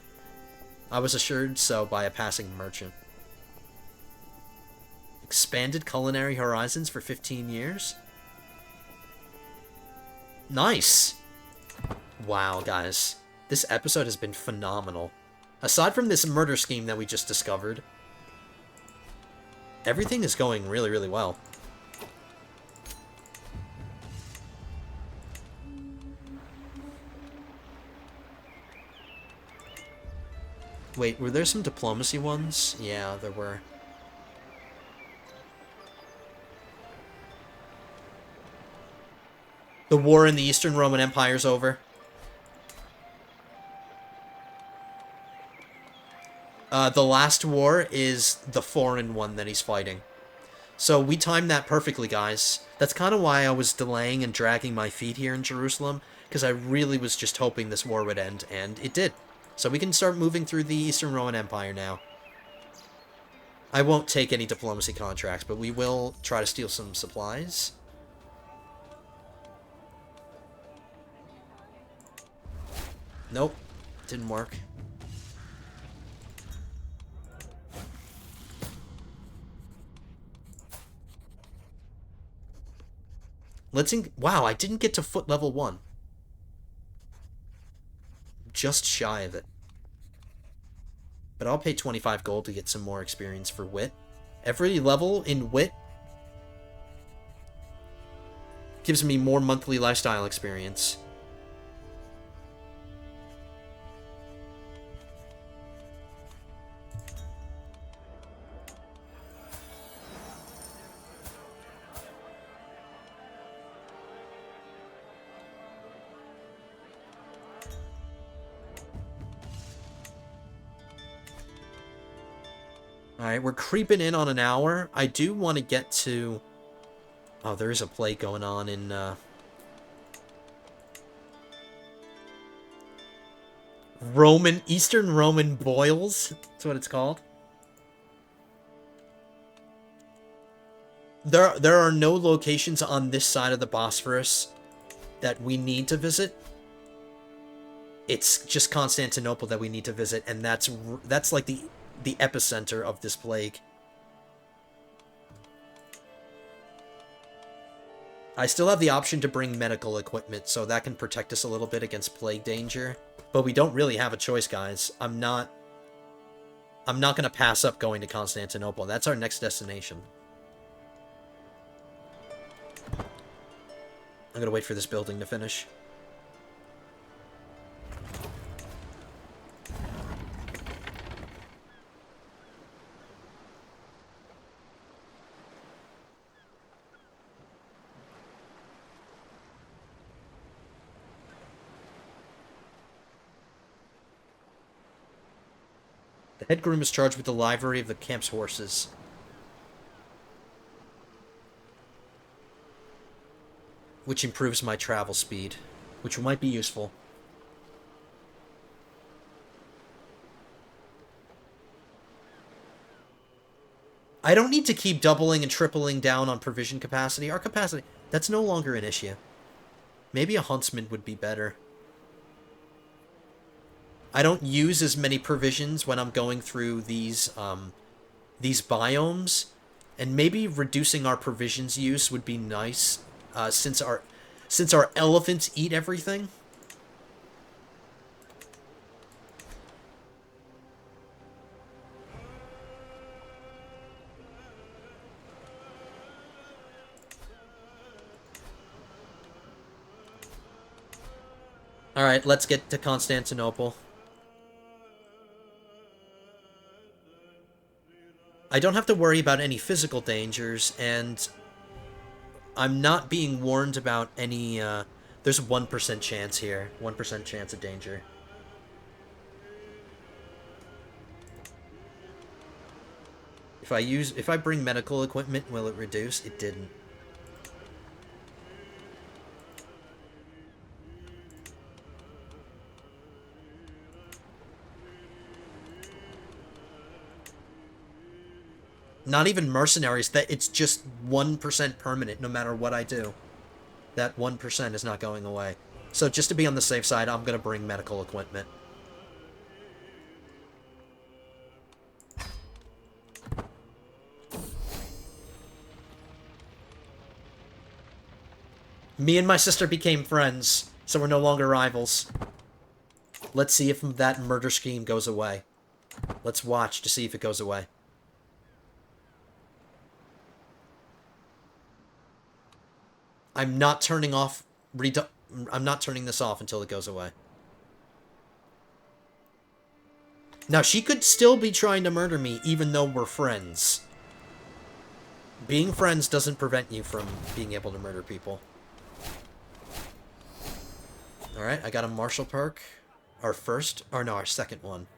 I was assured so by a passing merchant. Expanded culinary horizons for 15 years? Nice! Wow, guys. This episode has been phenomenal. Aside from this murder scheme that we just discovered, everything is going really, really well. Wait, were there some diplomacy ones? Yeah, there were. The war in the Eastern Roman Empire is over. The last war is the foreign one that he's fighting. So we timed that perfectly, guys. That's kind of why I was delaying and dragging my feet here in Jerusalem, because I really was just hoping this war would end, and it did. So we can start moving through the Eastern Roman Empire now. I won't take any diplomacy contracts, but we will try to steal some supplies. Nope, didn't work. Wow, I didn't get to foot level 1. Just shy of it. But I'll pay 25 gold to get some more experience for wit. Every level in wit gives me more monthly lifestyle experience. Alright, we're creeping in on an hour. I do want to get to... Oh, there is a plague going on in, Eastern Roman boils? That's what it's called. There are no locations on this side of the Bosphorus that we need to visit. It's just Constantinople that we need to visit, and that's like the epicenter of this plague. I still have the option to bring medical equipment, so that can protect us a little bit against plague danger. But we don't really have a choice, guys. I'm not going to pass up going to Constantinople. That's our next destination. I'm going to wait for this building to finish. The head groom is charged with the livery of the camp's horses. Which improves my travel speed, which might be useful. I don't need to keep doubling and tripling down on provision capacity. Our capacity, that's no longer an issue. Maybe a huntsman would be better. I don't use as many provisions when I'm going through these biomes, and maybe reducing our provisions use would be nice, since our elephants eat everything. All right, let's get to Constantinople. I don't have to worry about any physical dangers, and I'm not being warned about any, there's a 1% chance here. 1% chance of danger. If I bring medical equipment, will it reduce? It didn't. Not even mercenaries, that it's just 1% permanent no matter what I do. That 1% is not going away. So just to be on the safe side, I'm going to bring medical equipment. Me and my sister became friends, so we're no longer rivals. Let's see if that murder scheme goes away. Let's watch to see if it goes away. I'm not turning off... I'm not turning this off until it goes away. Now, she could still be trying to murder me, even though we're friends. Being friends doesn't prevent you from being able to murder people. Alright, I got a martial perk. Our first, or no, our second one.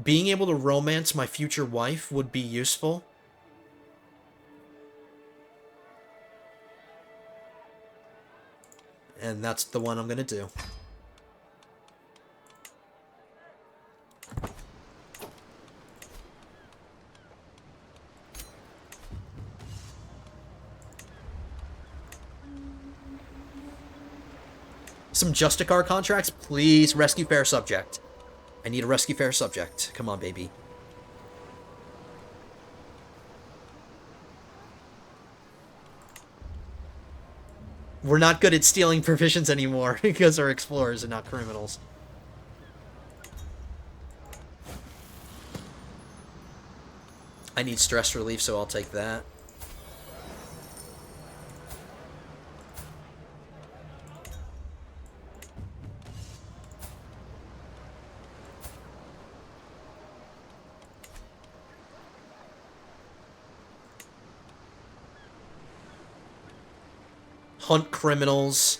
Being able to romance my future wife would be useful. And that's the one I'm going to do. Some Justicar contracts? Please, rescue fair subject. I need a rescue fair subject. Come on, baby. We're not good at stealing provisions anymore because we're explorers and not criminals. I need stress relief, so I'll take that. Hunt criminals.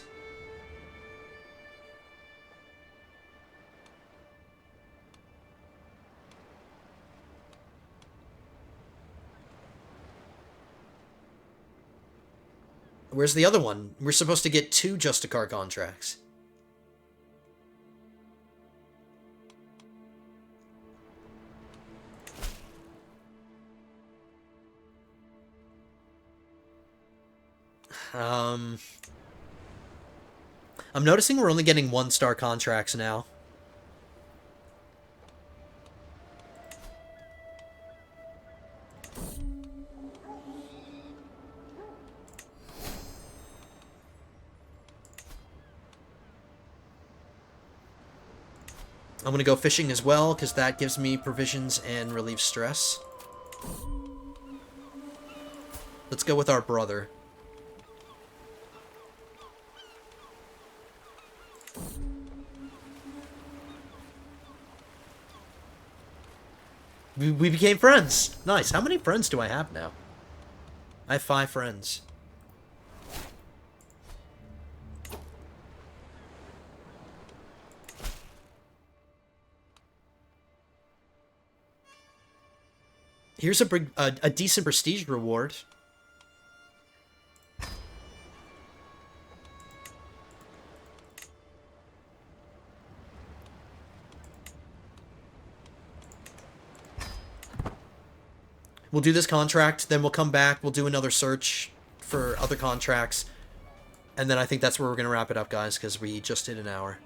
Where's the other one? We're supposed to get 2 Justicar contracts. I'm noticing we're only getting 1-star contracts now. I'm gonna go fishing as well, because that gives me provisions and relieves stress. Let's go with our brother. We became friends. Nice. How many friends do I have now? I have 5 friends. Here's a decent prestige reward. We'll do this contract, then we'll come back, we'll do another search for other contracts, and then I think that's where we're going to wrap it up, guys, because we just hit an hour.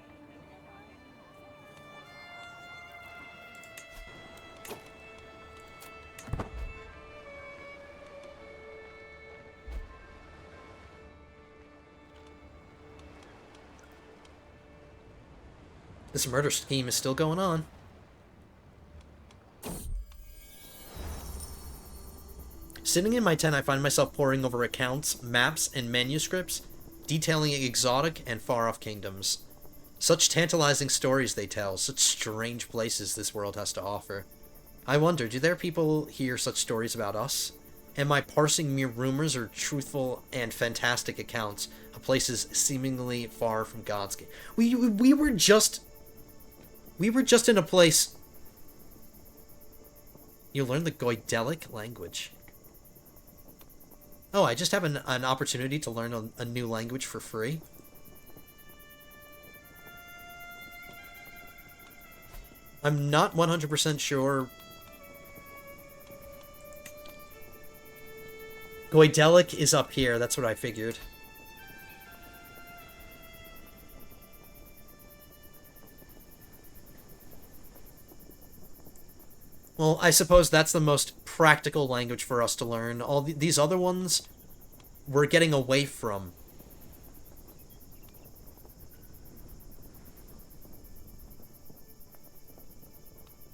This murder scheme is still going on. Sitting in my tent, I find myself poring over accounts, maps, and manuscripts, detailing exotic and far-off kingdoms. Such tantalizing stories they tell, such strange places this world has to offer. I wonder, do there people hear such stories about us? Am I parsing mere rumors or truthful and fantastic accounts of places seemingly far from God's gate? We were just in a place... You learn the Goidelic language. Oh, I just have an opportunity to learn a new language for free? I'm not 100% sure. Goidelic is up here, that's what I figured. Well, I suppose that's the most practical language for us to learn. All these other ones, we're getting away from.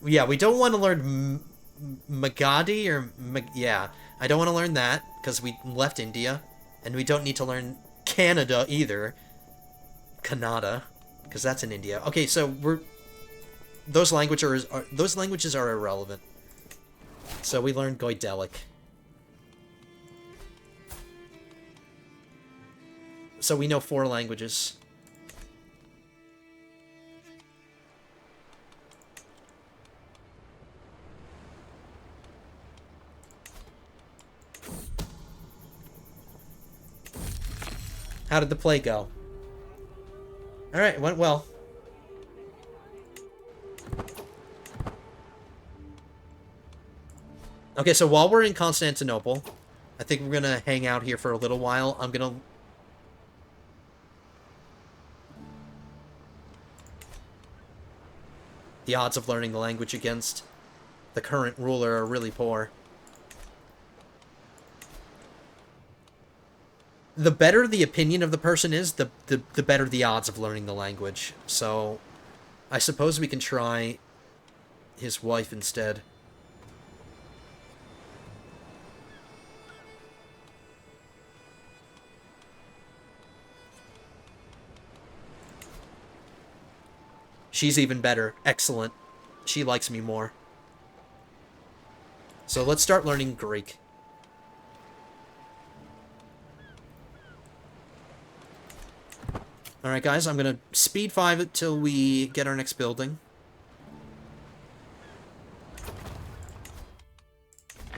Yeah, we don't want to learn Magadhi or... yeah, I don't want to learn that, because we left India. And we don't need to learn Canada either. Kannada, because that's in India. Okay, so we're... those languages are irrelevant. So we learned Goidelic. So we know 4 languages. How did the play go? Alright, it went well. Okay, so while we're in Constantinople, I think we're gonna hang out here for a little while. I'm gonna... the odds of learning the language against the current ruler are really poor. The better the opinion of the person is, the better the odds of learning the language. So, I suppose we can try his wife instead. She's even better. Excellent. She likes me more. So let's start learning Greek. Alright guys, I'm gonna speed 5 it till we get our next building.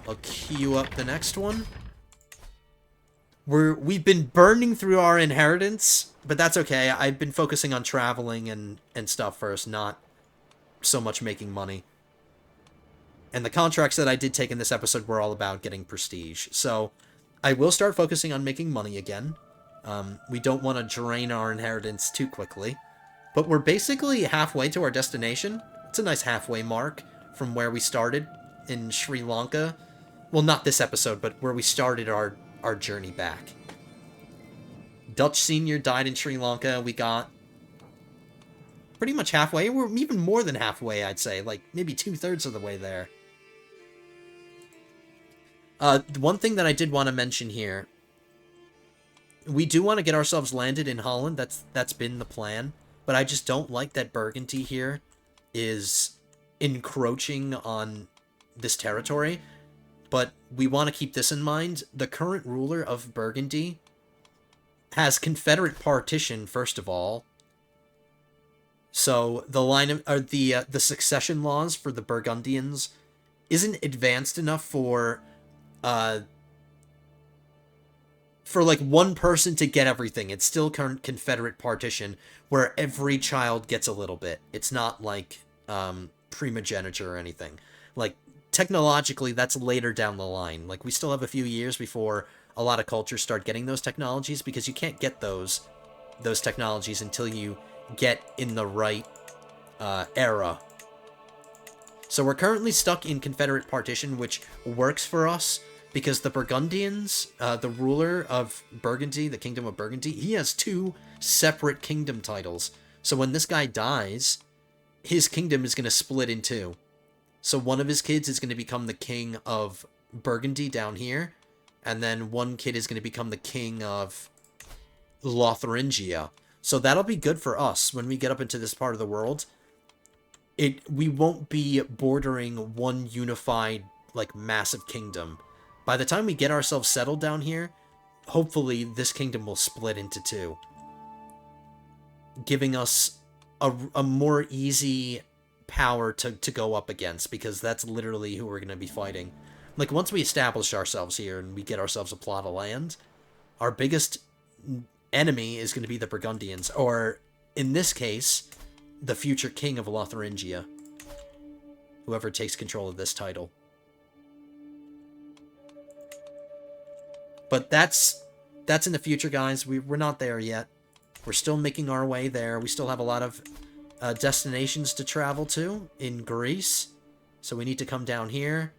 I'll queue up the next one. We've been burning through our inheritance, but that's okay. I've been focusing on traveling and stuff first, not so much making money. And the contracts that I did take in this episode were all about getting prestige. So I will start focusing on making money again. We don't want to drain our inheritance too quickly. But we're basically halfway to our destination. It's a nice halfway mark from where we started in Sri Lanka. Well, not this episode, but where we started our journey back. Dutch Senior died in Sri Lanka. We got pretty much halfway. We're even more than halfway, I'd say. Like, maybe 2/3 of the way there. One thing that I did want to mention here. We do want to get ourselves landed in Holland. That's been the plan. But I just don't like that Burgundy here is encroaching on this territory. But we want to keep this in mind. The current ruler of Burgundy has Confederate partition, first of all. So the line of, or the succession laws for the Burgundians isn't advanced enough for like one person to get everything. It's still current Confederate partition where every child gets a little bit. It's not like primogeniture or anything. Like, technologically, that's later down the line. Like, we still have a few years before a lot of cultures start getting those technologies, because you can't get those technologies until you get in the right era. So we're currently stuck in Confederate partition, which works for us, because the Burgundians, the ruler of Burgundy, the Kingdom of Burgundy, he has 2 separate kingdom titles. So when this guy dies, his kingdom is going to split in 2. So one of his kids is going to become the king of Burgundy down here, and then one kid is going to become the king of Lotharingia. So that'll be good for us when we get up into this part of the world. We won't be bordering one unified, like, massive kingdom. By the time we get ourselves settled down here, hopefully this kingdom will split into 2. Giving us a more easy power to go up against, because that's literally who we're going to be fighting. Like, once we establish ourselves here and we get ourselves a plot of land, our biggest enemy is going to be the Burgundians, or, in this case, the future king of Lotharingia. whoever takes control of this title. But that's in the future, guys. We're not there yet. We're still making our way there. We still have a lot of destinations to travel to in Greece. So we need to come down here.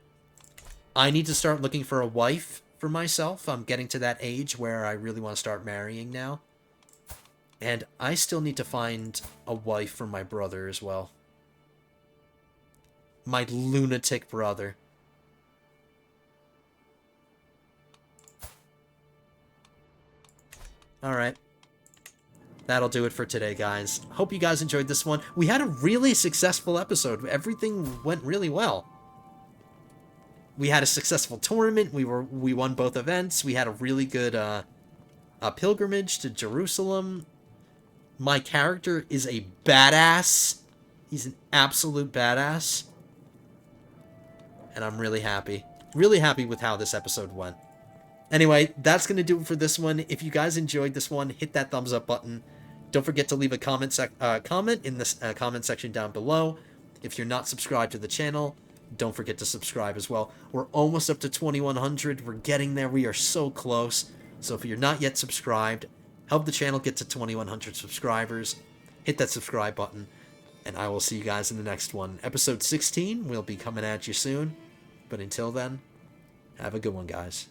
I need to start looking for a wife for myself. I'm getting to that age where I really want to start marrying now. And I still need to find a wife for my brother as well. My lunatic brother. Alright. That'll do it for today, guys. Hope you guys enjoyed this one. We had a really successful episode. Everything went really well. We had a successful tournament. We won both events. We had a really good pilgrimage to Jerusalem. My character is a badass. He's an absolute badass. And I'm really happy. Really happy with how this episode went. Anyway, that's going to do it for this one. If you guys enjoyed this one, hit that thumbs up button. Don't forget to leave a comment in the comment section down below. If you're not subscribed to the channel, don't forget to subscribe as well. We're almost up to 2100. We're getting there. We are so close. So if you're not yet subscribed, help the channel get to 2100 subscribers. Hit that subscribe button. And I will see you guys in the next one. Episode 16 will be coming at you soon. But until then, have a good one, guys.